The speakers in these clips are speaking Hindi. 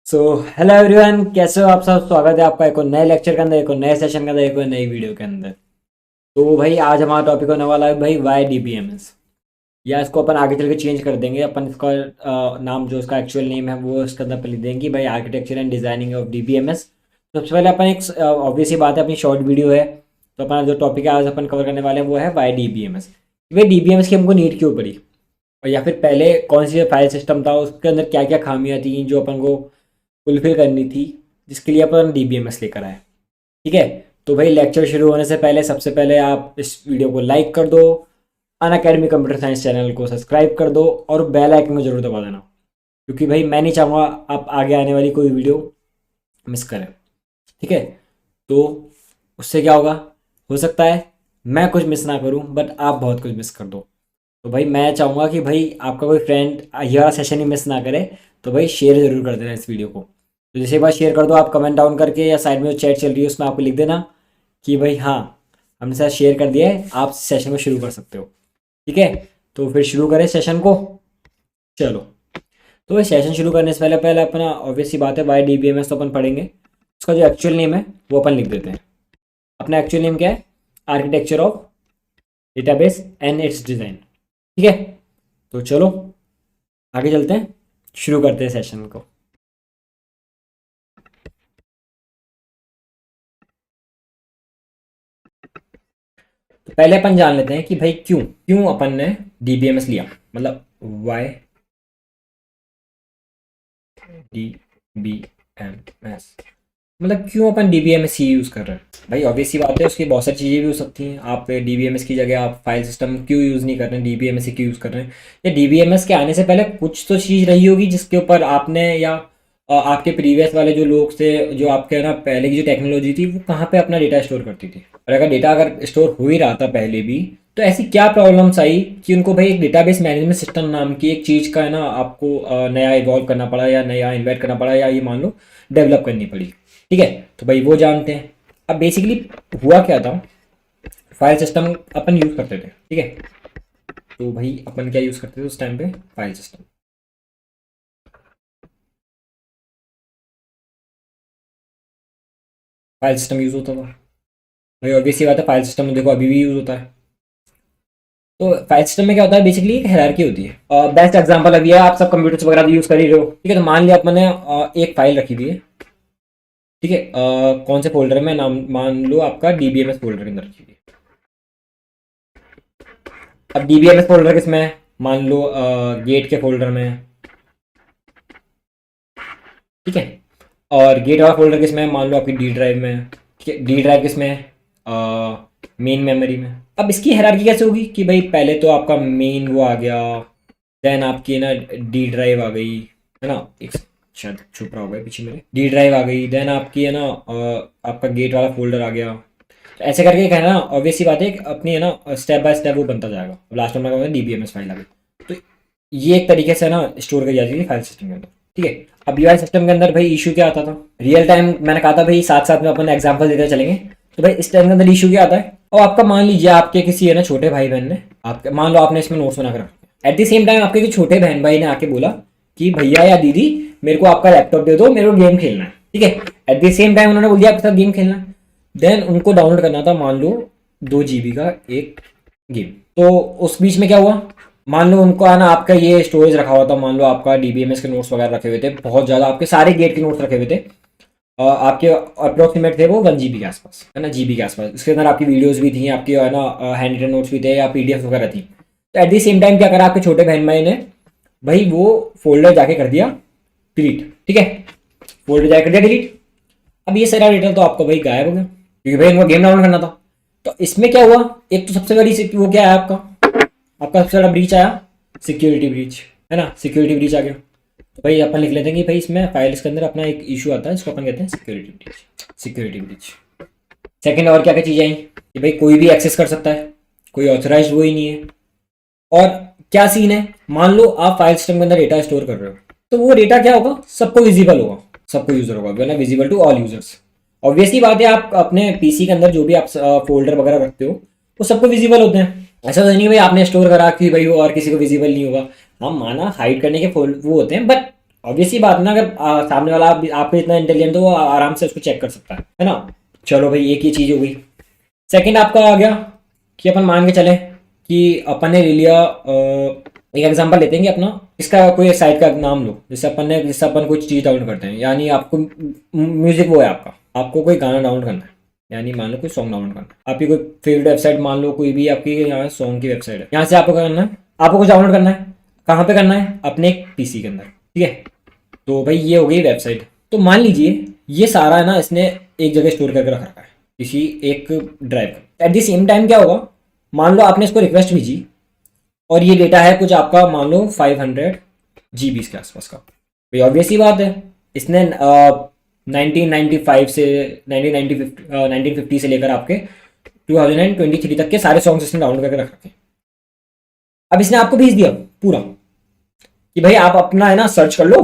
सो हेलो एवरीवन, कैसे हो आप सब। स्वागत है आपका एक और नए लेक्चर के अंदर, एक और नए सेशन के अंदर, एक और नई वीडियो के अंदर। तो भाई आज हमारा टॉपिक होने वाला है भाई why D B M S, या इसको अपन आगे चल के चेंज कर देंगे। अपन इसका नाम जो इसका एक्चुअल नेम है वो इसके अंदर पर लिख देंगे कि भाई architecture and designing of D B M S. सबसे पहले अपन एक ऑब्वियस ही बात है, अपनी शॉर्ट वीडियो है, तो अपना जो टॉपिक है आज अपन कवर करने वाले हैं वो है why D B M S. भाई डी बी एम एस की हमको नीड क्यों पड़ी, और या फिर पहले कौन सी फाइल सिस्टम था, उसके अंदर क्या क्या खामियां थी जो अपन को फुलफिल करनी थी, जिसके लिए अपन डीबीएमएस लेकर आए। ठीक है, तो भाई लेक्चर शुरू होने से पहले सबसे पहले आप इस वीडियो को लाइक कर दो, अन अकेडमी कंप्यूटर साइंस चैनल को सब्सक्राइब कर दो और बेल आइकन को जरूर दबा देना, क्योंकि भाई मैं नहीं चाहूँगा आप आगे आने वाली कोई वीडियो मिस करें। ठीक है, तो उससे क्या होगा, हो सकता है मैं कुछ मिस ना करूं बट आप बहुत कुछ मिस कर दो। तो भाई मैं चाहूँगा कि भाई आपका कोई फ्रेंड ये वाला सेशन ही मिस ना करे, तो भाई शेयर जरूर कर देना इस वीडियो को। तो जैसे बात शेयर कर दो आप, कमेंट डाउन करके या साइड में जो चैट चल रही है उसमें आपको लिख देना कि भाई हाँ हमने साथ शेयर कर दिया है, आप सेशन को शुरू कर सकते हो। ठीक है, तो फिर शुरू करें सेशन को। चलो, तो भाई सेशन शुरू करने से पहले पहले अपना ऑब्वियस सी बात है why D B M S तो अपन पढ़ेंगे। उसका जो एक्चुअल नेम है वो अपन लिख देते हैं। अपना एक्चुअल नेम क्या है, architecture of database and it's design. ठीक है, तो चलो आगे चलते हैं, शुरू करते हैं सेशन को। तो पहले अपन जान लेते हैं कि भाई क्यों क्यों अपन ने डीबीएमएस लिया, मतलब वाई डीबीएमएस, मतलब क्यों अपन डीबीएमएस ही यूज़ कर रहे हैं। भाई ऑब्वियस सी बात है, उसकी बहुत सारी चीज़ें भी हो सकती हैं। आप डीबीएमएस की जगह आप फाइल सिस्टम क्यों यूज़ नहीं कर रहे हैं, डीबीएमएस ही क्यों यूज़ कर रहे हैं। या डीबीएमएस के आने से पहले कुछ तो चीज़ रही होगी जिसके ऊपर आपने या आपके प्रीवियस वाले जो लोग थे, जो आपके ना पहले की जो टेक्नोलॉजी थी वो कहाँ पे अपना डेटा स्टोर करती थी। और अगर डेटा अगर स्टोर हो ही रहा था पहले भी, तो ऐसी क्या प्रॉब्लम्स आई कि उनको भाई एक डेटाबेस मैनेजमेंट सिस्टम नाम की एक चीज़ का है ना आपको नया इवॉल्व करना पड़ा, या नया इन्वेंट करना पड़ा, या ये मान लो डेवलप करनी पड़ी। ठीक है, तो भाई वो जानते हैं। अब बेसिकली हुआ क्या था, फाइल सिस्टम अपन यूज़ करते थे। ठीक है, तो भाई अपन क्या यूज़ करते थे उस टाइम पे, file system. File system use होता था भाई, ऑब्वियसली बात है फाइल सिस्टम देखो अभी भी यूज़ होता है। तो फाइल सिस्टम में क्या होता है, बेसिकली एक हायरार्की होती है। बेस्ट एग्जांपल अभी है, आप सब कंप्यूटर्स वगैरह यूज़ कर ही रहे हो। ठीक है, तो मान लिया मैंने एक फाइल रखी हुई है। ठीक है, कौन से फोल्डर में, नाम मान लो आपका डीबीएमएस फोल्डर के अंदर रखी हुई है। अब डीबीएमएस फोल्डर किसमें है, मान लो गेट के फोल्डर में है। ठीक है, और गेट वाला फोल्डर किसमें है, मान लो आपकी डी ड्राइव में है। ठीक है, डी ड्राइव किसमें है, मेन मेमोरी में। अब इसकी हायरार्की कैसे होगी कि भाई पहले तो आपका मेन वो आ गया, देन आपकी ना डी ड्राइव आ गई, है ना। एक शायद छुप रहा होगा पीछे मेरे, डी ड्राइव आ गई, देन आपकी है ना आपका गेट वाला फोल्डर आ गया। तो ऐसे करके क्या है ना, ऑब्वियस सी बात है अपनी है ना स्टेप बाय स्टेप वो बनता जाएगा। अब लास्ट में क्या डीबीएमएस फाइल आ गई, तो ये एक तरीके से ना स्टोर कर जाती है फाइल सिस्टम के अंदर। ठीक है, अब यूआई सिस्टम के अंदर भाई इशू क्या आता था, रियल टाइम मैंने कहा था भाई साथ साथ में अपन एग्जांपल देते चलेंगे। तो भाई इस टाइम के अंदर इशू क्या आता है, और आपका मान लीजिए आपके किसी है ना छोटे भाई बहन ने, आपके मान लो आपने इसमें नोट्स बना कर रखा, एट द सेम टाइम आपके छोटे बहन भाई ने आके बोला कि भैया या दीदी मेरे को आपका लैपटॉप दे दो, मेरे को गेम खेलना है। ठीक है, एट द सेम टाइम उन्होंने बोल दिया आपके साथ गेम खेलना है, देन उनको डाउनलोड करना था मान लो 2 GB का एक गेम। तो उस बीच में क्या हुआ, मान लो उनको आना आपका ये स्टोरेज रखा हुआ था, मान लो आपका डीबीएमएस के नोट्स वगैरह रखे हुए थे बहुत ज़्यादा, आपके सारे गेट के नोट्स रखे हुए थे। आपके अप्रोक्सीमेट थे वो 1 GB के आसपास, है ना, GB के आसपास। इसके अंदर आपकी वीडियोस भी थी, आपकी है ना हैंड रिटन नोट्स भी थे, या पीडीएफ वगैरह थी। तो एट द सेम टाइम क्या करा आपके छोटे बहन भाई ने, भाई वो फोल्डर जाके कर दिया डिलीट। ठीक है, फोल्डर जाके कर दिया डिलीट। अब ये सारा डेटा तो आपका भाई गायब हो गया, क्योंकि भाई उनको गेम डाउनलोड करना था। तो इसमें क्या हुआ, एक तो सबसे बड़ी वो क्या है आपका सबसे बड़ा ब्रीच आया, सिक्योरिटी ब्रीच, है ना, सिक्योरिटी ब्रीच आ गया। तो भाई अपन लिख लेते हैं कि भाई इसमें फाइल के अंदर अपना एक इशू आता है, इसको अपन कहते हैं security breach, security breach. Second और क्या क्या चीज़ें आई कि भाई कोई भी एक्सेस कर सकता है, कोई ऑथराइज्ड वो ही नहीं है। और क्या सीन है, मान लो आप फाइल सिस्टम के अंदर डेटा स्टोर कर रहे हो, तो वो डेटा क्या होगा, सबको विजिबल होगा, सबको यूजर होगा, visible to all users. Obviously बात है, आप अपने पीसी के अंदर जो भी आप फोल्डर वगैरह रखते हो वो सबको विजिबल होते हैं। ऐसा तो नहीं भाई आपने स्टोर करा कि भाई वो और किसी को विजिबल नहीं होगा। हाँ माना हाइड करने के वो होते हैं, बट ऑब्वियसली बात है ना, अगर सामने वाला आप पे इतना इंटेलिजेंट हो वो आराम से उसको चेक कर सकता है ना। चलो भाई एक ये चीज़ हो गई। सेकंड आपका आ गया कि अपन मान के चले कि अपन ने ले लिया एक एग्जांपल लेते हैं कि अपना इसका कोई साइट का नाम लो, जैसे अपन कोई चीज़ डाउनलोड करते हैं, यानी आपको म्यूजिक वो है आपका, आपको कोई गाना डाउनलोड करना है, यानी मान लो कोई सॉन्ग डाउनलोड करना है, आपकी कोई फेवरेट वेबसाइट मान लो कोई भी आपकी यहाँ सॉन्ग की वेबसाइट है, यहाँ से आपको क्या करना है, आपको कुछ डाउनलोड करना है, कहाँ पे करना है, अपने एक पीसी के अंदर, ठीक है। तो भाई ये हो गई वेबसाइट। तो मान लीजिए ये सारा है ना इसने एक जगह स्टोर करके रख रखा है किसी एक ड्राइव पर। एट द सेम टाइम क्या होगा, मान लो आपने इसको रिक्वेस्ट भेजी और ये डेटा है कुछ आपका मान लो 500 GB के आसपास का। भाई ऑब्वियस ही बात है, इसने 1995 से 1950 से लेकर आपके 2023 तक के सारे सॉन्ग्स इसने डाउनलोड करके रख रखे हैं। अब इसने आपको भेज दिया पूरा कि भाई आप अपना है ना सर्च कर लो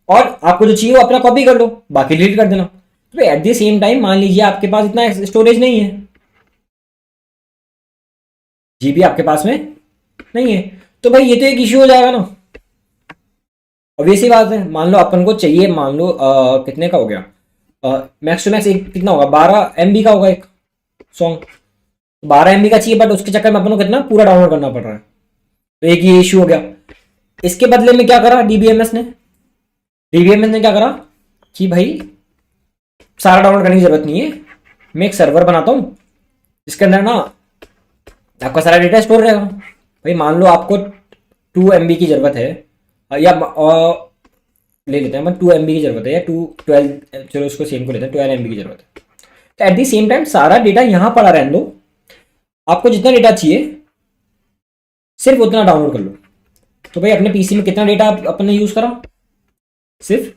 और आपको जो चाहिए वो अपना कॉपी कर लो, बाकी डिलीट कर देना। तो एट द सेम टाइम मान लीजिए आपके पास इतना स्टोरेज नहीं है, जीबी आपके पास में नहीं है, तो भाई ये तो एक इश्यू हो जाएगा ना। ऑब्वियस ही बात है, मान लो अपन को चाहिए, मान लो कितने का हो गया, मैक्स टू मैक्स एक कितना होगा 12 MB का होगा एक सॉन्ग, 12 MB का चाहिए, बट उसके चक्कर में अपन को कितना पूरा डाउनलोड करना पड़ रहा है। तो एक ये इश्यू हो गया। इसके बदले में क्या करा डीबीएमएस ने क्या करा कि भाई सारा डाउनलोड करने की जरूरत नहीं है, मैं एक सर्वर बनाता हूँ जिसके अंदर ना आपका सारा डेटा स्टोर रहेगा। भाई मान लो आपको 2 MB की जरूरत है, या ले लेते हैं 2 MB की जरूरत है, या 12, चलो उसको सेम को लेते हैं, 12 MB की जरूरत है। तो एट द सेम टाइम सारा डेटा यहाँ पड़ा रहने दो, आपको जितना डेटा चाहिए सिर्फ उतना डाउनलोड कर लो। तो भाई अपने पीसी में कितना डेटा अपन ने यूज करा, सिर्फ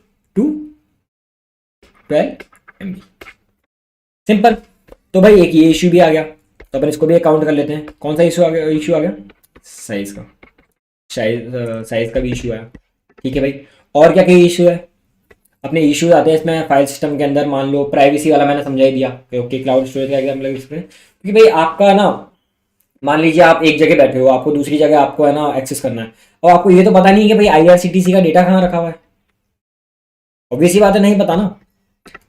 12 MB, सिंपल। तो भाई एक ये इश्यू भी आ गया, तो अपन इसको भी काउंट कर लेते हैं। कौन सा इशू आ गया साइज का, साइज का भी इशू आया, ठीक है भाई। और क्या क्या इशू है, अपने इश्यूज आते हैं इसमें फाइल सिस्टम के अंदर। मान लो प्राइवेसी वाला मैंने समझा ही दिया कि ओके क्लाउड स्टोरेज का एग्जाम्पल इसमें, क्योंकि भाई आपका ना मान लीजिए आप एक जगह बैठे हो, आपको दूसरी जगह आपको है ना एक्सेस करना है, और आपको ये तो पता नहीं है कि भाई आईआरसीटीसी का डेटा कहाँ रखा हुआ है। ऑब्वियसली बात है, नहीं पता ना।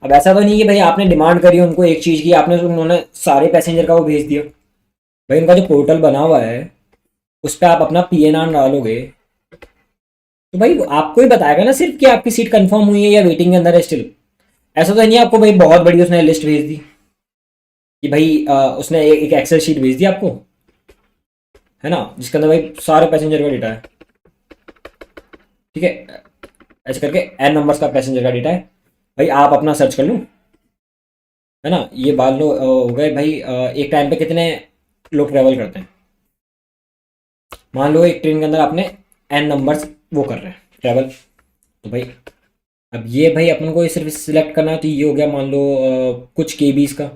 अब ऐसा तो नहीं है भाई आपने डिमांड करी उनको एक चीज़ की, आपने उन्होंने सारे पैसेंजर का वो भेज दिया। भाई उनका जो पोर्टल बना हुआ है उस पर आप अपना पीएनआर डालोगे तो भाई आपको ही बताएगा ना सिर्फ कि आपकी सीट कंफर्म हुई है या वेटिंग के अंदर है स्टिल। ऐसा तो नहीं आपको भाई बहुत बड़ी उसने लिस्ट भेज दी कि भाई उसने एक एक्सेल शीट भेज दी आपको, है ना, जिसके अंदर भाई सारे पैसेंजर का डेटा है, ठीक है, ऐसे करके n नंबर्स का पैसेंजर का डेटा है। भाई आप अपना सर्च कर लो, है ना। ये मान लो हो गए भाई एक टाइम पे कितने लोग ट्रेवल करते हैं, मान लो एक ट्रेन के अंदर आपने n नंबर्स वो कर रहे हैं ट्रेवल। तो भाई अब ये भाई अपन को सिर्फ सिलेक्ट करना है, तो ये हो गया मान लो कुछ केबीज का,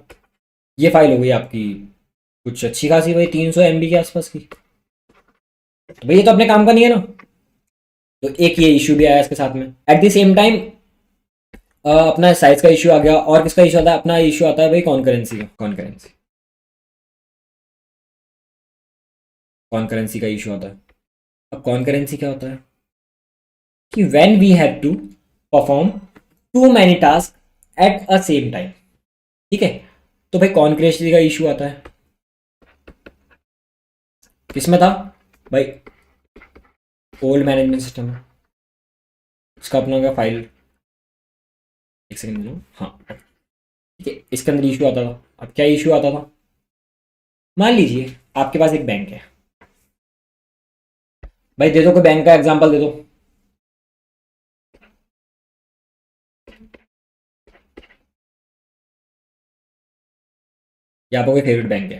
ये फाइल हो गई आपकी कुछ अच्छी खासी भाई 300 MB के आसपास की। तो भाई ये तो अपने काम का नहीं है ना। तो एक ये इशू भी आया इसके साथ में। एट द सेम टाइम अपना साइज का इशू आ गया। और किसका इशू आता है, अपना इशू आता है भाई कॉन्करेंसी का। कॉन्करेंसी का इशू आता है। अब कॉन्करेंसी क्या होता है कि when we have to perform too many task at a same time, ठीक है। तो भाई कॉन्करेंसी का इशू आता है, किसमें था भाई, ओल्ड मैनेजमेंट सिस्टम है उसका अपना का फाइल, एक सेकंड लो, हाँ ठीक है, इसके अंदर इशू आता था। अब क्या इशू आता था, मान लीजिए आपके पास एक बैंक है, भाई दे दो कोई बैंक का एग्जांपल दे दो। या आपका कोई फेवरेट बैंक है,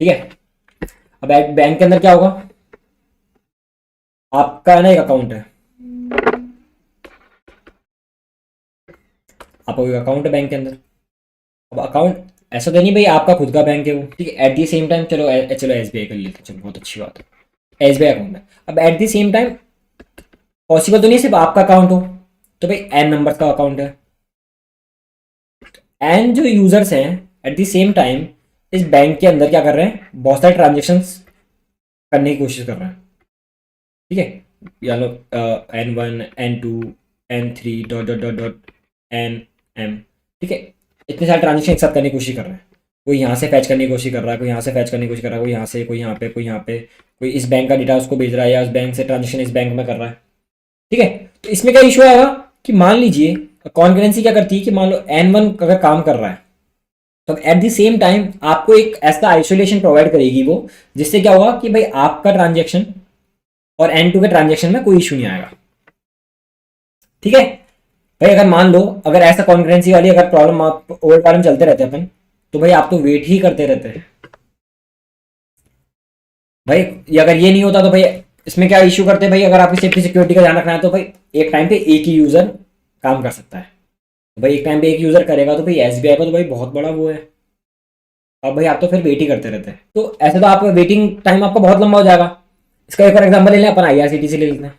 ठीक है। अब बैंक के अंदर क्या होगा, आपका ना एक अकाउंट है, आपका एक अकाउंट है बैंक के अंदर। अब अकाउंट ऐसा तो नहीं भाई आपका खुद का बैंक है वो, ठीक है। एट द सेम टाइम चलो एसबीआई कर लेते हैं, चलो बहुत अच्छी बात है, एसबीआई अकाउंट है। अब eight the same time possible तो नहीं सिर्फ आपका अकाउंट हो, तो भाई एन नंबर का अकाउंट है, एन जो यूजर्स हैं एट द सेम टाइम इस बैंक के अंदर क्या कर रहे हैं, बहुत सारे ट्रांजेक्शन्स करने की कोशिश कर रहे हैं, ठीक है। या लो N1 N2 N3 dot dot dot dot NM, ठीक है। इतने सारे ट्रांजेक्शन एक साथ करने की कोशिश कर रहे हैं। कोई यहाँ से फैच करने की कोशिश कर रहा है, कोई यहाँ से फैच करने की कोशिश कर रहा है, कोई यहाँ से, कोई यहाँ पे, कोई यहाँ पे, कोई इस बैंक का डेटा उसको भेज रहा है या उस बैंक से ट्रांजेक्शन इस बैंक में कर रहा है, ठीक है। तो इसमें क्या इशू आएगा कि मान लीजिए कॉन्करेंसी क्या करती है कि मान लो N1 अगर काम कर रहा है तो एट द सेम टाइम आपको एक ऐसा आइसोलेशन प्रोवाइड करेगी वो, जिससे क्या होगा कि भाई आपका ट्रांजेक्शन और N2 के ट्रांजेक्शन में कोई इशू नहीं आएगा, ठीक है। भाई अगर मान लो अगर ऐसा कॉन्करेंसी वाली अगर प्रॉब्लम आप ओवर टाइम चलते रहते हैं अपन, तो भाई आप तो वेट ही करते रहते हैं भाई। ये अगर ये नहीं होता तो भाई इसमें क्या इशू करते हैं भाई, अगर आपकी सेफ्टी सिक्योरिटी का ध्यान रखना है तो भाई एक टाइम पे एक ही यूजर काम कर सकता है। तो भाई एक टाइम पे एक यूजर करेगा तो भाई SBI का तो भाई बहुत बड़ा वो है। अब भाई आप तो फिर वेट ही करते रहते हैं, तो ऐसे तो आप वेटिंग टाइम आपका बहुत लंबा हो जाएगा। इसका एक और एग्जाम्पल ले लें अपन, IRCTC ले लेते हैं।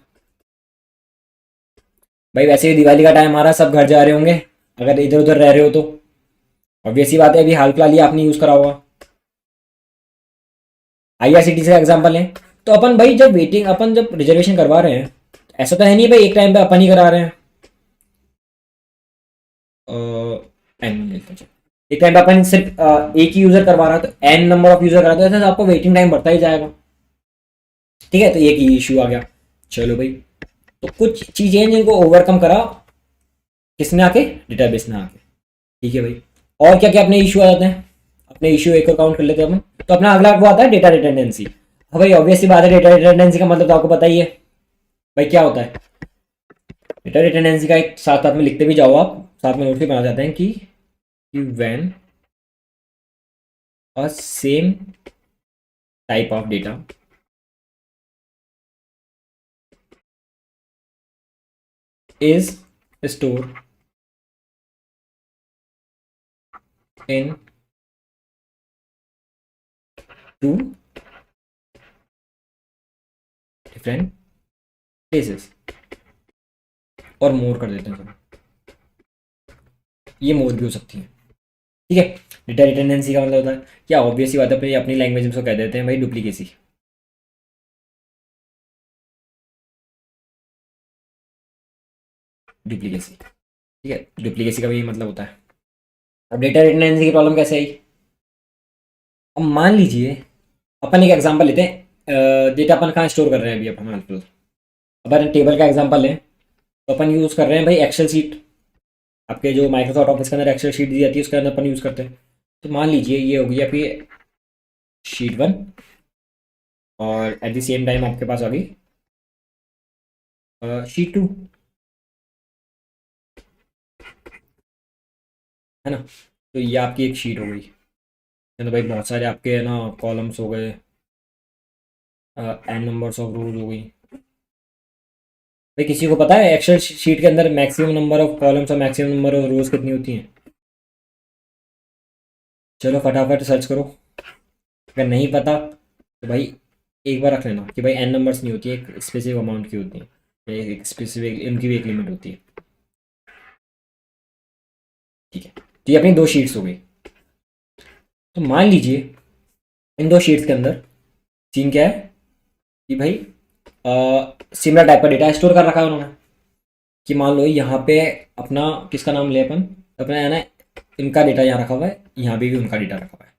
भाई वैसे ही दिवाली का टाइम आ रहा है, सब घर जा रहे होंगे, अगर इधर उधर रह रहे हो तो ऑब्वियस ही बात है अभी हाल फिलहाल ही आपने यूज़ करा होगा। IRCTC का एग्जाम्पल है, तो अपन भाई जब वेटिंग अपन जब रिजर्वेशन करवा रहे हैं, ऐसा तो है नहीं भाई एक टाइम पे अपन ही करा रहे हैं। एक टाइम पे अपन सिर्फ एक ही यूजर करवा रहा है, तो N नंबर ऑफ यूजर करा, तो ऐसे आपको वेटिंग टाइम बढ़ता ही जाएगा, ठीक है। तो एक ही इशू आ गया। चलो भाई, तो कुछ चीजें हैं जिनको ओवरकम करा किसने आके, डेटाबेस ने आके, ठीक है भाई। और क्या क्या अपने इशू आ जाते हैं, अपने इशू एक और काउंट कर लेते हैं अपन। तो अपना अगला वो आता है डेटा रिटेंडेंसी। हाँ भाई ऑब्वियसली बात है, डेटा रिटेंडेंसी का मतलब तो आपको पता ही है भाई क्या होता है। डेटा रिटेंडेंसी का एक साथ साथ में लिखते भी जाओ आप, साथ में नोट भी बना जाते हैं कि when a same type of data is stored in two different places, और मोर कर देते हैं सब, ये मोर भी हो सकती है, ठीक है। डेटा रिटेंडेंसी का मतलब होता है क्या, ऑब्वियस ही बात है अपनी लैंग्वेज में उसको कह देते हैं भाई डुप्लीकेसी, डुप्लीकेसी, ठीक है। डुप्लीकेसी का भी मतलब होता है। अब डेटा रिटेंडेंसी की प्रॉब्लम कैसे आई, अब मान लीजिए अपन एक एग्जांपल लेते हैं, डेटा अपन कहाँ स्टोर कर रहे हैं अभी अपन फिलहाल, अपन टेबल का एग्जांपल लें, तो अपन यूज़ कर रहे हैं भाई एक्सेल शीट। आपके जो माइक्रोसॉफ्ट ऑफिस के अंदर एक्सेल शीट दी जाती है उसके अंदर अपन यूज़ करते हैं। तो मान लीजिए ये होगी आपकी शीट 1, और एट द सेम टाइम आपके पास आ गई शीट 2, है ना। तो ये आपकी एक शीट हो गई, है ना भाई। बहुत सारे आपके है ना कॉलम्स हो गए, N नंबर्स ऑफ रोज हो गई। भाई किसी को पता है एक्सेल शीट के अंदर मैक्सिमम नंबर ऑफ कॉलम्स और मैक्सिमम नंबर ऑफ रोज कितनी होती हैं? चलो फटाफट सर्च करो, अगर नहीं पता तो भाई एक बार रख लेना कि भाई N नंबर्स नहीं होती है, एक स्पेसिफिक अमाउंट की होती है, एक स्पेसिफिक इनकी भी एक लिमिट होती है, ठीक है। तो ये अपनी 2 शीट्स हो गई। तो मान लीजिए इन 2 शीट्स के अंदर सीन क्या है कि भाई सिमिलर टाइप का डेटा स्टोर कर रखा है उन्होंने, कि मान लो यहाँ पे अपना किसका नाम ले अपन, अपना है ना इनका डेटा यहाँ रखा हुआ है, यहाँ पे भी उनका डेटा रखा हुआ है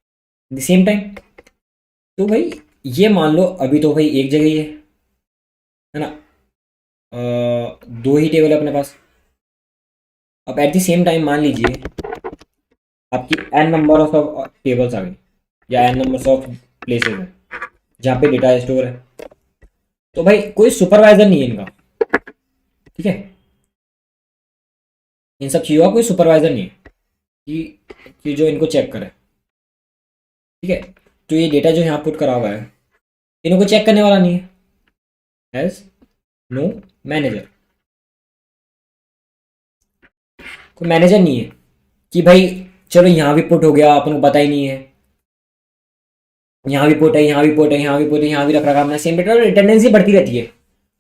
द सेम टाइम। तो भाई ये मान लो अभी तो भाई एक जगह ही है ना, 2 ही टेबल है अपने पास। अब एट द सेम टाइम मान लीजिए आपकी N नंबर ऑफ टेबल्स आ गई, या N नंबर ऑफ प्लेसेस है जहाँ पे डेटा स्टोर है। तो भाई कोई सुपरवाइजर नहीं है इनका, ठीक है। इन सब चीज़ों का कोई सुपरवाइजर नहीं है कि जो इनको चेक करे, ठीक है। तो ये डेटा जो यहाँ पुट करा हुआ है इनको चेक करने वाला नहीं है, एज नो मैनेजर, कोई मैनेजर नहीं है कि भाई चलो यहाँ भी पुट हो गया, अपन को पता ही नहीं है, यहाँ भी पुट है, यहाँ भी पुट है, यहाँ भी पुट है, यहाँ भी रख रखा हमने सेम डेटा, रिटेंडेंसी बढ़ती रहती है।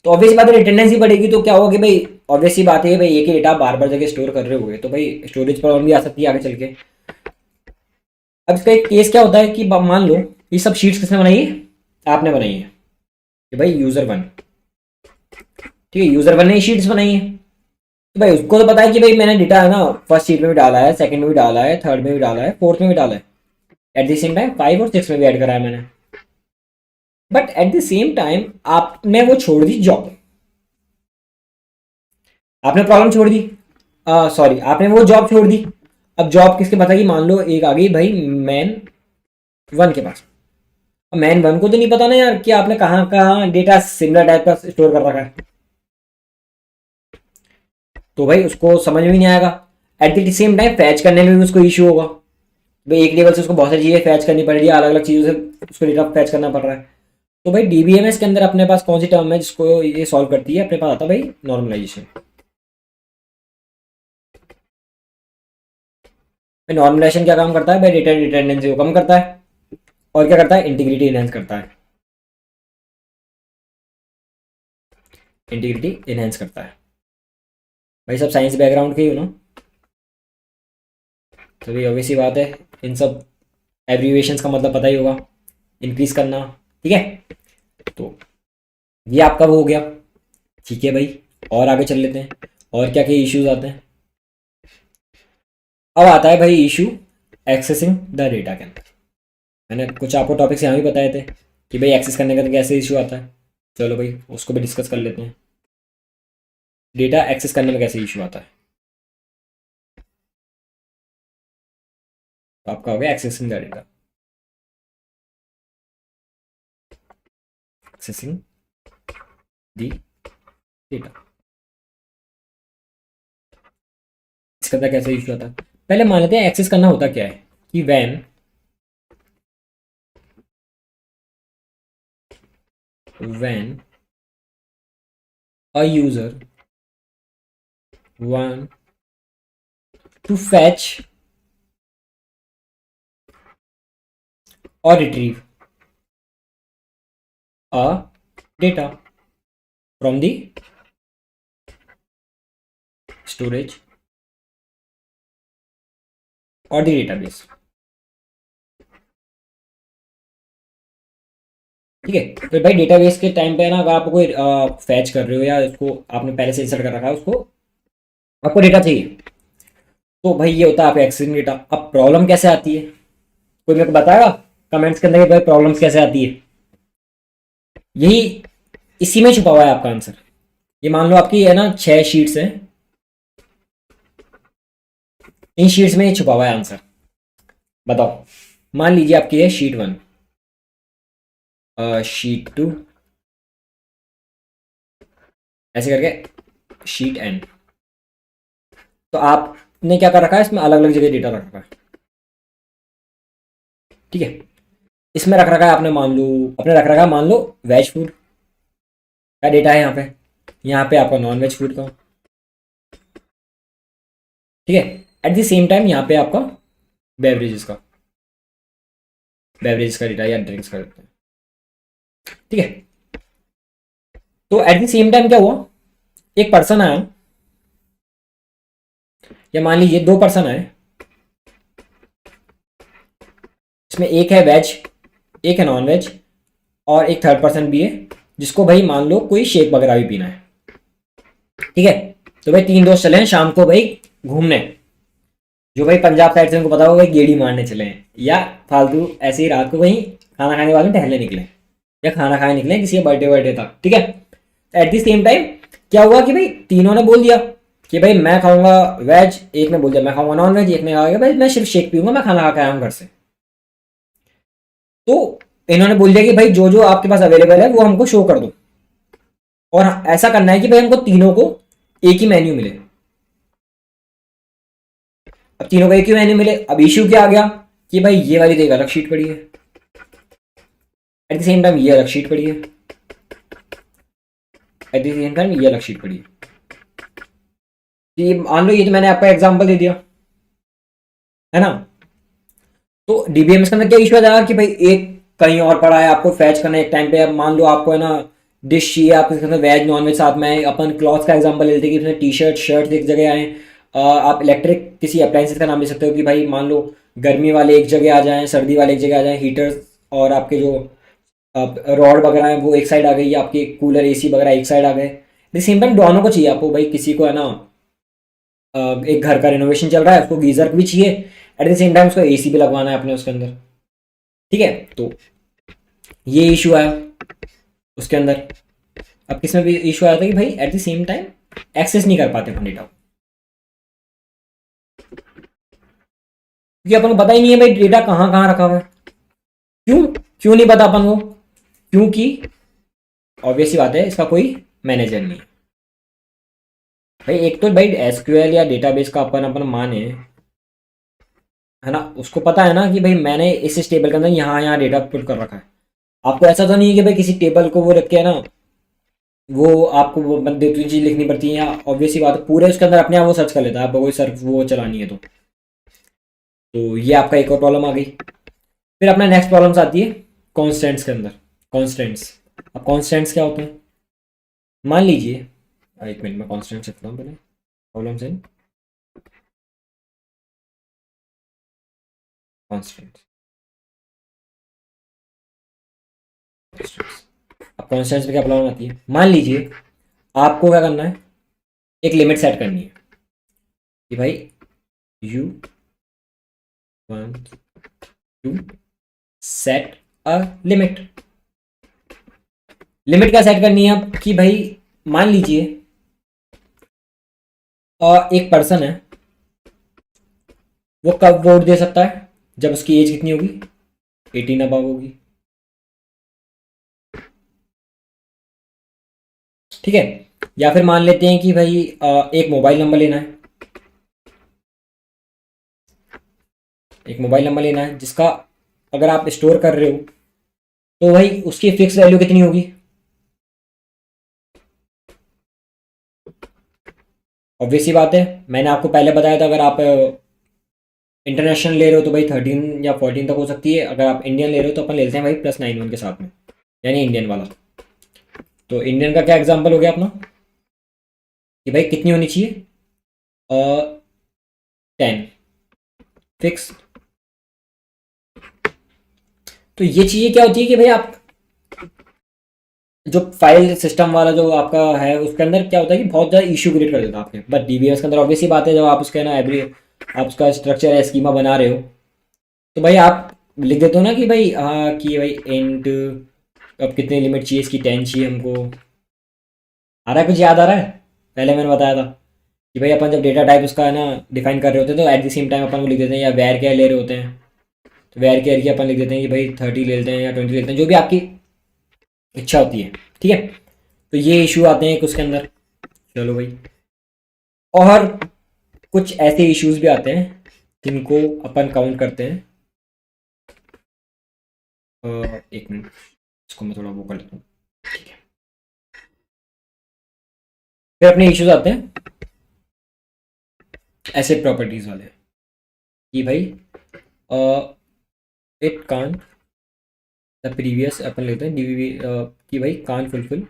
तो ऑब्वियस बात है रिटेंडेंसी बढ़ेगी तो क्या होगा कि भाई ऑब्वियस ही बात है भाई एक ही डेटा बार बार जगह स्टोर कर रहे होंगे, तो भाई स्टोरेज प्रॉब्लम भी आ सकती है आगे चल के। अब इसका एक केस क्या होता है कि मान लो ये सब शीट्स किसने बनाई है, आपने बनाई है, कि भाई यूजर 1, ठीक है, यूजर वन ने शीट्स बनाई है, तो भाई उसको तो पता है कि भाई मैंने डेटा है ना फर्स्ट शीट में भी डाला है, सेकंड में भी डाला है, थर्ड में भी डाला है, फोर्थ में भी डाला है, एट द सेम टाइम 5 और 6 में भी ऐड करा है मैंने। But at the same time आपने वो छोड़ दी जॉब, आपने प्रॉब्लम छोड़ दी, सॉरी आपने वो जॉब छोड़ दी। अब जॉब किसके पास आएगी, मान लो एक आ गई भाई मैन वन के पास। अब मैन वन को तो नहीं पता ना यार कि आपने कहाँ कहाँ डेटा सिमिलर टाइप का स्टोर कर रखा है, तो भाई उसको समझ में नहीं आएगा। Eight the same time fetch करने में भी उसको इशू होगा, भाई एक लेवल से उसको बहुत सारी चीज़ें फैच करनी पड़ रही है, अलग अलग चीज़ों से उसको डेटा फैच करना पड़ रहा है। तो भाई डीबीएमएस के अंदर अपने पास कौन सी टर्म है जिसको ये सॉल्व करती है, अपने पास आता है भाई नॉर्मलाइजेशन। नॉर्मलाइजेशन क्या काम करता है भाई, डेटा रिटेंडेंसी को कम करता है, और क्या करता है, इंटीग्रिटी इनहेंस करता है, इंटीग्रिटी इनहेंस करता है। भाई सब साइंस बैकग्राउंड के ही हो ना, तो भाई ऑब्वियस सी बात है, इन सब एब्रीविएशंस का मतलब पता ही होगा, इंक्रीज करना, ठीक है। तो ये आपका वो हो गया, ठीक है भाई। और आगे चल लेते हैं, और क्या क्या इश्यूज आते हैं। अब आता है भाई इशू एक्सेसिंग द डेटा के अंदर। मैंने कुछ आपको टॉपिक्स यहाँ भी बताए थे कि भाई एक्सेस करने का तो कैसे इशू आता है, चलो भाई उसको भी डिस्कस कर लेते हैं। डेटा एक्सेस करने में कैसे इशू आता है, तो आपका हो गया accessing the data, accessing the data. इसका अंदर कैसे इशू आता है, पहले मान लेते हैं एक्सेस करना होता क्या है कि when a user want to fetch or retrieve a data from the storage or the database, ठीक है। तो भाई डेटाबेस के टाइम पे ना अगर आप कोई फैच कर रहे हो या उसको आपने पहले से इंसर्ट कर रखा है, उसको आपको डेटा चाहिए, तो भाई ये होता है आपका एक्सेसिंग डेटा। अब प्रॉब्लम कैसे आती है, कोई मेरे को बताएगा कमेंट्स के अंदर कि भाई प्रॉब्लम्स कैसे आती है। यही इसी में छुपा हुआ है आपका आंसर। ये मान लो आपकी है ना 6 शीट्स हैं, इन शीट्स में छुपा हुआ है आंसर। बताओ, मान लीजिए आपकी है शीट 1, शीट 2, ऐसे करके शीट एन। तो आपने क्या कर रखा है, इसमें अलग अलग जगह डेटा रख रखा है, ठीक है। इसमें रख रखा है आपने, मान लो आपने रख रखा है, मान लो वेज फूड का डेटा है यहाँ पे आपका नॉन वेज फूड का, ठीक है। एट द सेम टाइम यहाँ पे आपका बेवरेजेस का डेटा या ड्रिंक्स का देते हैं, ठीक है। तो एट द सेम टाइम क्या हुआ, एक पर्सन आया, या मान लीजिए 2 पर्सन आए, इसमें एक है वेज, एक है नॉन वेज, और एक थर्ड पर्सन भी है जिसको भाई मान लो कोई शेक वगैरह भी पीना है, ठीक है। तो भाई 3 दोस्त चले हैं शाम को भाई घूमने, जो भाई पंजाब साइड से उनको पता होगा गेड़ी मारने चले हैं, या फालतू ऐसे ही रात को कहीं खाना खाने के बाद में टहलने निकले, या खाना खाने निकले किसी का बर्थडे था, ठीक है। एट द सेम टाइम क्या हुआ कि भाई तीनों ने बोल दिया कि भाई मैं खाऊंगा वेज, एक ने बोल दिया मैं खाऊंगा नॉन वेज, एक ने कहा भाई मैं सिर्फ शेक पीऊंगा, मैं खाना खा के आया हूँ घर से। तो इन्होंने बोल दिया कि भाई जो जो आपके पास अवेलेबल है वो हमको शो कर दो, और ऐसा करना है कि भाई हमको तीनों को एक ही मेन्यू मिले। अब तीनों को एक ही मेन्यू मिले, अब इश्यू क्या आ गया कि भाई ये वाली तो एक अलग शीट पड़ी है, एट द सेम टाइम ये अलग शीट पड़ी है, एट द सेम टाइम ये अलग शीट पड़ी है। ये मान लो ये तो मैंने आपको एग्जांपल दे दिया है ना। तो डीबीएमएस के अंदर क्या इशू आ जाएगा कि भाई एक कहीं और पड़ा है, आपको फैच करना है एक टाइम पे। अब मान लो आपको है ना डिश चाहिए, आप इसके अंदर वेज नॉन वेज साथ में आए, अपन क्लॉथ का एग्जांपल लेते हैं कि इसमें टी शर्ट शर्ट एक जगह आए। आप इलेक्ट्रिक किसी अप्लाइंसेस का नाम ले सकते हो कि भाई मान लो गर्मी वाले एक जगह आ जाएं, सर्दी वाले एक जगह आ जाएं, हीटर्स और आपके जो रॉड वगैरह हैं वो एक साइड आ गई, आपके कूलर एसी वगैरह एक साइड आ गए। द सेम टाइम दोनों को चाहिए आपको भाई, किसी को है ना एक घर का रिनोवेशन चल रहा है, उसको गीजर भी चाहिए, एट द सेम टाइम उसको एसी भी लगवाना है अपने उसके अंदर, ठीक है। तो ये इशू आया उसके अंदर। अब किसमें भी इशू आया था कि भाई at the same time access नहीं कर पाते अपन डेटा, क्योंकि अपन को पता ही नहीं है भाई डेटा कहाँ कहाँ रखा हुआ है। क्यों क्यों नहीं पता अपन को? क्योंकि ऑब्वियस सी बात है, इसका कोई मैनेजर नहीं है भाई। एक तो भाई एसक्यूएल या डेटाबेस का अपन अपन माने, है ना, उसको पता है ना कि भाई मैंने इस टेबल के अंदर यहाँ यहाँ डेटा पुट कर रखा है। आपको ऐसा तो नहीं है कि भाई किसी टेबल को वो रख के है ना, वो आपको वो दो तीन चीज लिखनी पड़ती है, या ऑब्वियस सी बात है पूरे उसके अंदर अपने आप वो सर्च कर लेता है, आपको कोई सर्च वो चलानी है तो ये आपका एक और प्रॉब्लम आ गई। फिर अपना नेक्स्ट प्रॉब्लम्स आती है कॉन्स्टेंट्स के अंदर। कॉन्स्टेंट्स, अब कॉन्स्टेंट्स क्या होते हैं? मान लीजिए, एक मिनट में कॉन्स्टेंट्स लिखता हूँ पहले, प्रॉब्लम्स इन कॉन्स्टेंट्स। अब कॉन्स्टेंट्स में क्या प्रॉब्लम आती है? मान लीजिए आपको क्या करना है, एक लिमिट सेट करनी है कि भाई you want to set a limit. Limit क्या सेट करनी है अब कि भाई मान लीजिए एक पर्सन है, वो कब वोट दे सकता है? जब उसकी एज कितनी होगी? 18 अबव होगी, ठीक है। या फिर मान लेते हैं कि भाई एक मोबाइल नंबर लेना है, एक मोबाइल नंबर लेना है जिसका अगर आप स्टोर कर रहे हो तो भाई उसकी फिक्स वैल्यू कितनी होगी? ऑब्वियस सी बात है, मैंने आपको पहले बताया था, अगर आप इंटरनेशनल ले रहे हो तो भाई 13 या 14 तक हो सकती है, अगर आप इंडियन ले रहे हो तो अपन लेते हैं भाई +91 के साथ में, यानी इंडियन वाला। तो इंडियन का क्या एग्जाम्पल हो गया अपना कि भाई कितनी होनी चाहिए? 10 फिक्स। तो ये चीज़ें क्या होती है कि भाई आप जो फाइल सिस्टम वाला जो आपका है उसके अंदर क्या होता है कि बहुत ज़्यादा इशू क्रिएट कर देता है आपके, बट डीबीएस के अंदर ऑब्वियसली बात है, जब आप उसके ना एवरी आप उसका स्ट्रक्चर है स्कीमा बना रहे हो तो भाई आप लिख देते हो ना कि भाई हाँ कि भाई एंड अब कितनी लिमिट चाहिए इसकी, 10 चाहिए हमको। आ रहा है, कुछ याद आ रहा है? पहले मैंने बताया था कि भाई अपन जब डेटा टाइप उसका है ना डिफाइन कर रहे होते हैं तो एट द सेम टाइम अपन को लिख देते हैं, या वेर केयर ले रहे होते हैं तो वेर केयर की अपन लिख देते हैं कि भाई 30 ले लेते हैं या 20 लेते हैं, जो भी आपकी इच्छा होती है, ठीक है। तो ये इशू आते हैं एक उसके अंदर। चलो भाई, और कुछ ऐसे इश्यूज भी आते हैं जिनको अपन काउंट करते हैं। एक मिनट, इसको मैं थोड़ा वो कर लेता हूँ, ठीक है। फिर अपने इश्यूज आते हैं एसेट प्रॉपर्टीज वाले कि भाई इट कांट द प्रीवियस, अपन लेते हैं डीवीवी कि भाई can't fulfil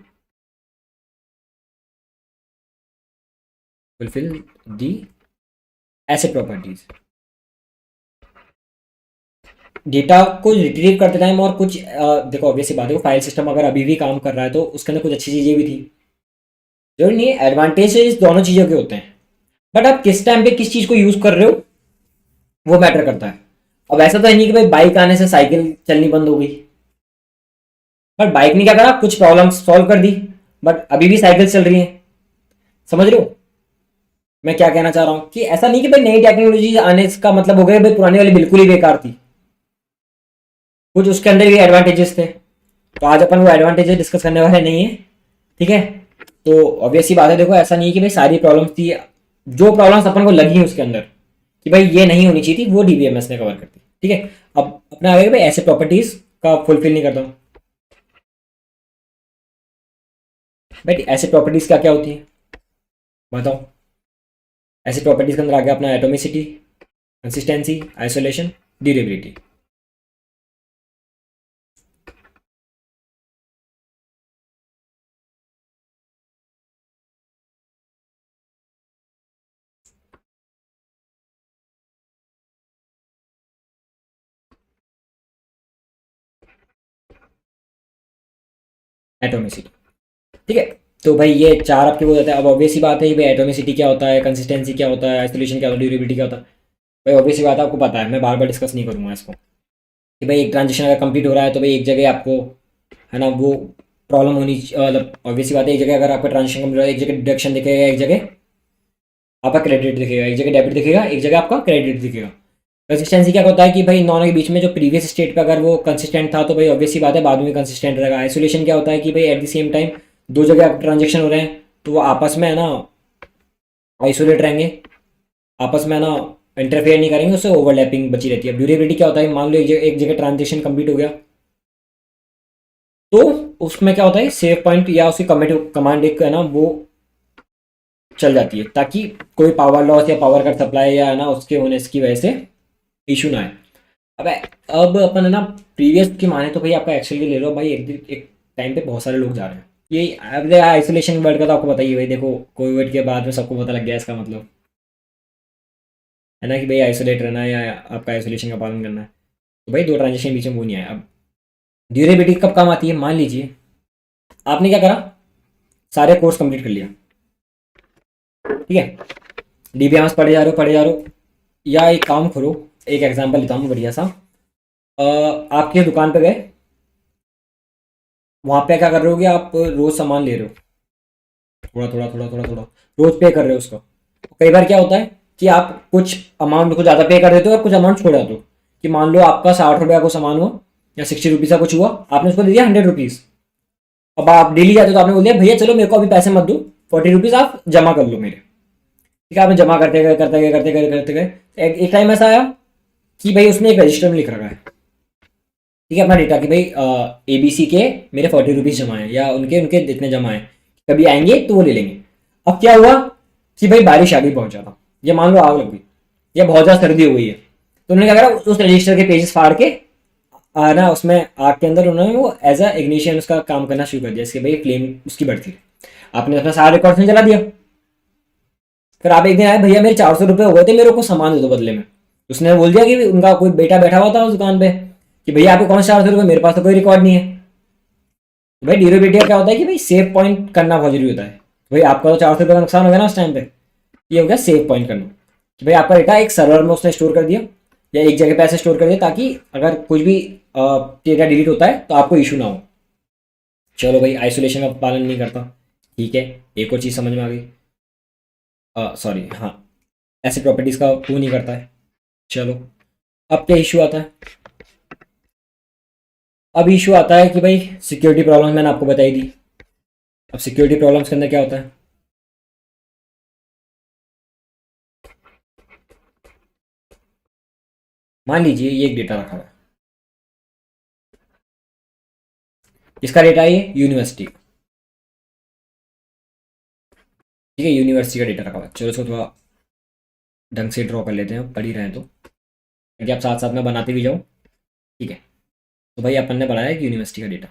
the asset properties. Data को रिट्रीव करते टाइम और कुछ देखो ऑब्वियसली बात है, फाइल सिस्टम अगर अभी भी काम कर रहा है तो उसके अंदर कुछ अच्छी चीज़ें भी थी, जरूरी नहीं है एडवांटेजेस दोनों चीज़ों के होते हैं, बट आप किस टाइम पे किस चीज़ को यूज़ कर रहे हो वो मैटर करता है। अब ऐसा तो है नहीं कि भाई बाइक आने से साइकिल चलनी बंद हो गई, बट बाइक ने क्या करा, कुछ प्रॉब्लम्स सॉल्व कर दी, बट अभी भी साइकिल चल रही है। समझ रहे हो मैं क्या कहना चाह रहा हूँ? कि ऐसा नहीं कि भाई नई टेक्नोलॉजी आने का मतलब हो गया भाई पुरानी वाली बिल्कुल ही बेकार थी, कुछ उसके अंदर भी एडवांटेजेस थे। तो आज अपन वो एडवांटेजेस डिस्कस करने वाले नहीं है, ठीक है। तो ऑब्वियसली बात है, देखो ऐसा नहीं है कि भाई सारी प्रॉब्लम्स थी, जो प्रॉब्लम्स अपन को लगी उसके अंदर कि भाई ये नहीं होनी चाहिए थी वो डीबीएमएस ने कवर कर दी, ठीक है। अब अपना आगे भाई ऐसे प्रॉपर्टीज का फुलफिल नहीं करता हूँ। भाई ऐसे प्रॉपर्टीज क्या क्या होती है बताओ? ऐसे प्रॉपर्टीज के अंदर आ गया अपना atomicity, consistency, isolation, durability. Atomicity, ठीक है। तो भाई ये चार आपके वो जाते हैं। अब ऑब्वियस सी बात है कि भाई एटोमिसिटी क्या होता है, कंसिस्टेंसी क्या होता है, आइसोलेशन क्या होता है, ड्यूरेबिलिटी क्या होता है। भाई ऑब्वियस सी बात है, आपको पता है, मैं बार बार डिस्कस नहीं करूंगा इसको कि भाई एक ट्रांजिशन अगर कंप्लीट हो रहा है तो भाई एक जगह आपको है ना वो प्रॉब्लम होनी मतलब ऑब्वियस सी बात है, एक जगह अगर आपका ट्रांजिशन कंप्लीट हो रहा है एक जगह डिडक्शन दिखेगा, एक जगह आपका क्रेडिट दिखेगा, एक जगह डेबिट दिखेगा, एक जगह आपका क्रेडिट दिखेगा। कंसिस्टेंसी क्या होता है कि भाई दोनों के बीच में जो प्रीवियस स्टेट पे अगर वो कंसिस्टेंट था तो भाई ऑब्वियस सी बात है बाद में कंसिस्टेंट रहेगा। आइसोलेशन क्या होता है कि भाई एट द सेम टाइम दो जगह ट्रांजेक्शन हो रहे हैं तो वो आपस में है ना आइसोलेट रहेंगे, आपस में है ना इंटरफेयर नहीं करेंगे, उससे ओवरलैपिंग बची रहती है। ड्यूरेबिलिटी क्या होता है, मान लो एक जगह ट्रांजेक्शन कंप्लीट हो गया तो उसमें क्या होता है सेव पॉइंट या उसकी कमांड एक है ना वो चल जाती है ताकि कोई पावर लॉस या पावर कट सप्लाई या है ना उसके होने की वजह से इशू ना आए। अब अपन है ना प्रीवियस की माने तो भाई आपका एक्चुअली ले लो भाई, एक टाइम पे बहुत सारे लोग जा रहे हैं। ये अब आइसोलेशन वर्ड का तो आपको बताइए भाई, देखो कोविड के बाद में सबको पता लग गया इसका मतलब है ना कि भाई आइसोलेट रहना है या आपका आइसोलेशन का पालन करना है। तो भाई दो ट्रांजेक्शन बीच में वो नहीं आया। अब ड्यूरेबिलिटी कब काम आती है, मान लीजिए आपने क्या करा, सारे कोर्स कंप्लीट कर लिया, ठीक है, डीबीएमएस पढ़े जा रहे हो पढ़े जा रहे हो, या एक काम करो, एक एग्जांपल लेता हूँ बढ़िया सा। आपके दुकान पे गए, वहाँ पे क्या कर रहे हो कि आप रोज सामान ले रहे हो, थोड़ा थोड़ा थोड़ा थोड़ा थोड़ा रोज पे कर रहे हो उसका। कई बार क्या होता है कि आप कुछ अमाउंट को ज़्यादा पे कर देते हो और कुछ अमाउंट छोड़ जाते हो, कि मान लो आपका 60 रुपये का सामान हुआ या 60 रुपीज़ का कुछ हुआ, आपने उसको दे दिया 100 रुपीज़। अब आप डेली जाते हो तो आपने बोल दिया भैया चलो मेरे को अभी पैसे मत दो, 40 रुपीज़ आप जमा कर लो मेरे, ठीक है। आपने जमा करते गए करते गए करते गए करते गए, एक टाइम ऐसा आया कि भाई उसने एक रजिस्टर में लिख रखा है, ठीक है, अपना डेटा कि भाई ABC के मेरे 40 रुपीज़ जमा है या उनके उनके जितने जमा है, कभी आएंगे तो वो ले लेंगे। अब क्या हुआ कि भाई बारिश आ गई बहुत ज़्यादा, या मान लो आग लग गई या बहुत ज़्यादा सर्दी हो गई है, तो उन्होंने क्या करा उस रजिस्टर के पेजेस फाड़ के ना उसमें आग के अंदर उन्होंने वो एज अ इग्निशियन उसका काम करना शुरू कर दिया, इसके भाई फ्लेम उसकी बढ़ती रही। आपने अपना सारा रिकॉर्ड में जला दिया। फिर आप एक दिन आए भैया मेरे 400 रुपये हो गए थे, मेरे को सामान दे दो बदले में। उसने बोल दिया कि उनका कोई बेटा बैठा हुआ था उस दुकान पे कि भैया आपके कौन से 400 रुपये, मेरे पास तो कोई रिकॉर्ड नहीं है। तो भाई ड्यूरेबिलिटी क्या होता है कि भाई सेव पॉइंट करना बहुत जरूरी होता है। भाई आपका तो 400 रुपये का नुकसान हो गया ना उस टाइम पे, ये हो गया सेव पॉइंट करना कि भाई आपका डेटा एक सर्वर में उसने स्टोर कर दिया या एक जगह पे ऐसे स्टोर कर दिया ताकि अगर कुछ भी डेटा डिलीट होता है तो आपको इशू ना हो। चलो भाई आइसोलेशन का पालन नहीं करता, ठीक है, एक और चीज़ समझ में आ गई, सॉरी हाँ, ऐसे प्रॉपर्टीज़ का वो नहीं करता है। चलो अब क्या इशू आता है, अब इशू आता है कि भाई सिक्योरिटी प्रॉब्लम मैंने आपको बताई दी। अब सिक्योरिटी प्रॉब्लम्स के अंदर क्या होता है, मान लीजिए ये एक डेटा रखा हुआ है, इसका डेटा है ये यूनिवर्सिटी, ठीक है, यूनिवर्सिटी का डेटा रखा हुआ है। चलो इसको थोड़ा ढंग से ड्रॉ कर लेते हैं, पढ़ ही रहे हैं तो ताकि आप साथ साथ में बनाते भी जाओ, ठीक है। तो भाई अपन ने बनाया एक यूनिवर्सिटी का data,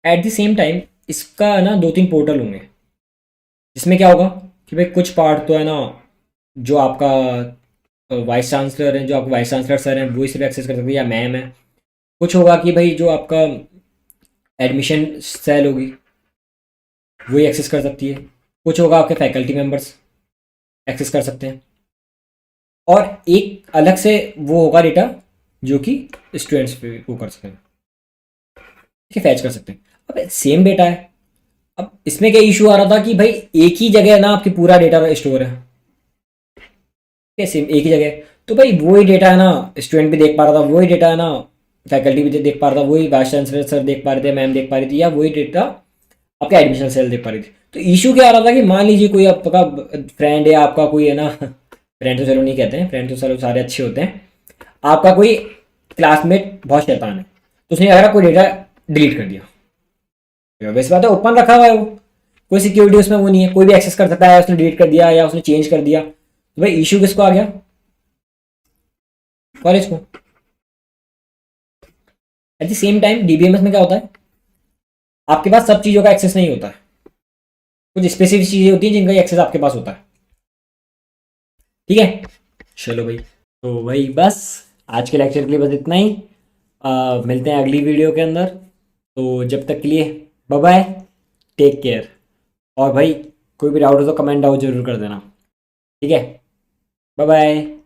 eight the same time इसका ना दो तीन पोर्टल होंगे जिसमें क्या होगा कि भाई कुछ पार्ट तो है ना जो आपका वाइस चांसलर है, जो आपका वाइस चांसलर सर हैं वो इसे एक्सेस कर सकते हैं या मैम है। कुछ होगा कि भाई जो आपका एडमिशन सेल होगी वही एक्सेस कर सकती है। कुछ होगा आपके फैकल्टी मेंबर्स एक्सेस कर सकते हैं, और एक अलग से वो होगा डेटा जो कि स्टूडेंट्स पे वो कर सकते हैं, ठीक है, फैच कर सकते हैं। अब सेम डेटा है, अब इसमें क्या इशू आ रहा था कि भाई एक ही जगह ना आपकी पूरा डेटा स्टोर है, ठीक है, सेम एक ही जगह। तो भाई वही डेटा है ना स्टूडेंट भी देख पा रहा था, वही डेटा है ना फैकल्टी भी देख पा रहा था, वही वाइस चांसलर सर देख पा रहे थे, मैम देख पा रही थी, या वही डेटा आपका एडमिशन सेल देख पा रही थी। तो इशू क्या आ रहा था कि मान लीजिए कोई आपका फ्रेंड है, आपका कोई है ना फ्रेंड तो चलो नहीं कहते हैं, फ्रेंड तो चलो सारे अच्छे होते हैं, आपका कोई क्लासमेट बहुत शैतान है तो उसने अगर कोई डेटा डिलीट कर दिया, वैसे बात है ओपन रखा हुआ है वो, कोई सिक्योरिटी उसमें वो नहीं है, कोई भी एक्सेस कर सकता है, उसने डिलीट कर दिया या उसने चेंज कर दिया, तो भाई इशू किसको आ गया, कॉलेज को। Eight the same time DBMS में क्या होता है, आपके पास सब चीज़ों का एक्सेस नहीं होता है, कुछ स्पेसिफिक चीज़ें होती हैं जिनका एक्सेस आपके पास होता है, ठीक है। चलो भाई, तो भाई बस आज के लेक्चर के लिए बस इतना ही। मिलते हैं अगली वीडियो के अंदर। तो जब तक के लिए बाय बाय, टेक केयर। और भाई कोई भी डाउट हो तो कमेंट डाउन जरूर कर देना, ठीक है। Bye bye.